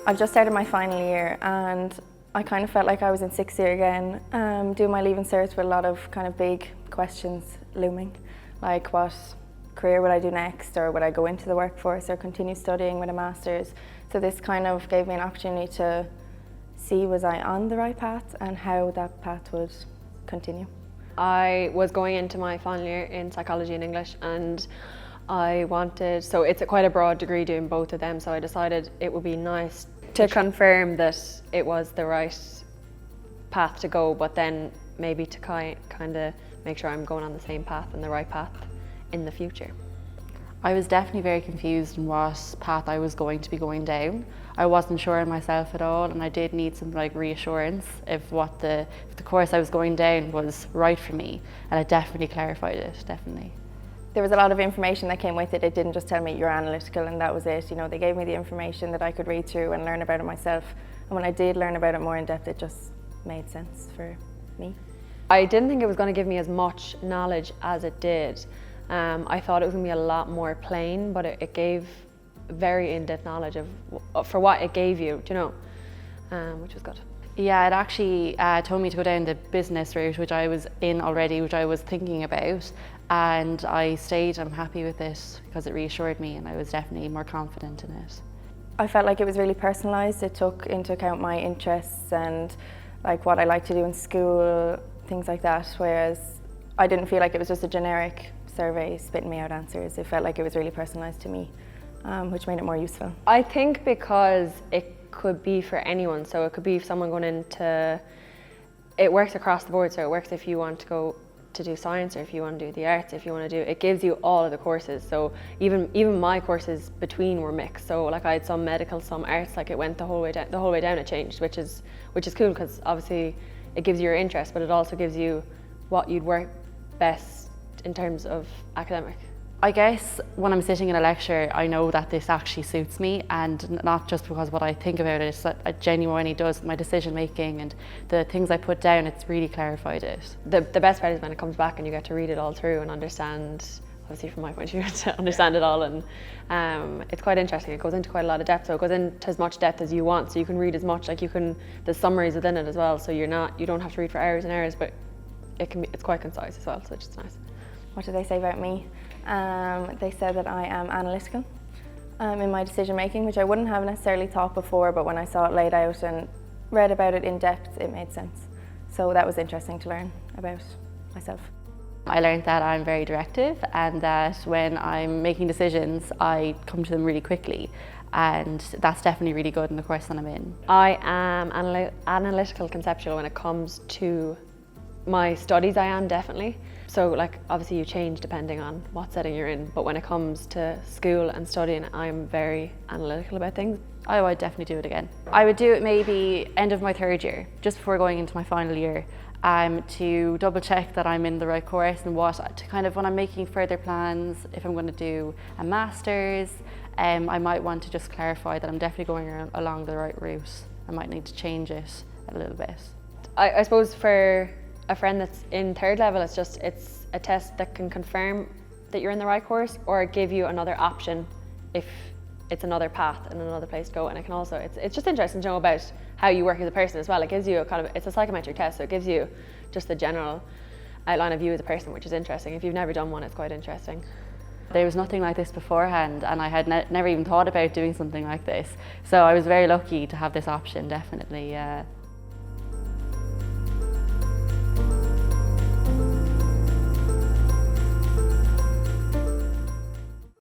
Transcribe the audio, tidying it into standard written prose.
I've just started my final year and I kind of felt like I was in sixth year again, doing my leaving cert with a lot of kind of big questions looming, like what career would I do next, or would I go into the workforce or continue studying with a master's. So this kind of gave me an opportunity to see was I on the right path and how that path would continue. I was going into my final year in psychology and English, and I wanted, so it's quite a broad degree doing both of them, so I decided it would be nice to confirm that it was the right path to go, but then maybe to kind of make sure I'm going on the same path and the right path in the future. I was definitely very confused in what path I was going to be going down. I wasn't sure in myself at all, and I did need some reassurance if the course I was going down was right for me, and it definitely clarified it, definitely. There was a lot of information that came with it. It didn't just tell me you're analytical and that was it. You know, they gave me the information that I could read through and learn about it myself. And when I did learn about it more in depth, it just made sense for me. I didn't think it was going to give me as much knowledge as it did. I thought it was going to be a lot more plain, but it gave very in-depth knowledge for what it gave you, do you know, which was good. Yeah, it actually told me to go down the business route, which I was in already, which I was thinking about, and I stayed. I'm happy with it because it reassured me and I was definitely more confident in it. I felt like it was really personalised. It took into account my interests and like what I like to do in school, things like that, whereas I didn't feel like it was just a generic survey spitting me out answers. It felt like it was really personalised to me, which made it more useful. I think because it could be for anyone, so it could be someone going into, it works across the board, so it works if you want to go to do science, or if you want to do the arts, if you want to do, it gives you all of the courses. So even my courses between were mixed, so like I had some medical, some arts, like it went the whole way down it changed, which is cool, because obviously it gives you your interest, but it also gives you what you'd work best in terms of academic. I guess when I'm sitting in a lecture, I know that this actually suits me, and not just because what I think about it, it genuinely does my decision making and the things I put down, it's really clarified it. The best part is when it comes back and you get to read it all through and understand, obviously from my point of view, to understand it all, and it's quite interesting. It goes into quite a lot of depth, so it goes into as much depth as you want, so you can read as much, like there's summaries within it as well, so you don't have to read for hours and hours, but it's quite concise as well, so it's just nice. What did they say about me? They said that I am analytical in my decision making, which I wouldn't have necessarily thought before, but when I saw it laid out and read about it in depth, it made sense. So that was interesting to learn about myself. I learned that I'm very directive, and that when I'm making decisions, I come to them really quickly, and that's definitely really good in the course that I'm in. I am analytical conceptual when it comes to my studies. I am definitely. So like obviously you change depending on what setting you're in, but when it comes to school and studying, I'm very analytical about things. I would definitely do it again. I would do it maybe end of my third year, just before going into my final year, to double check that I'm in the right course, and when I'm making further plans, if I'm going to do a master's, I might want to just clarify that I'm definitely going along the right route. I might need to change it a little bit. I suppose for a friend that's in third level, it's a test that can confirm that you're in the right course, or give you another option if it's another path and another place to go. And it can also, it's just interesting to know about how you work as a person as well. It gives you it's a psychometric test, so it gives you just the general outline of you as a person, which is interesting. If you've never done one, it's quite interesting. There was nothing like this beforehand, and I had never even thought about doing something like this. So I was very lucky to have this option, definitely.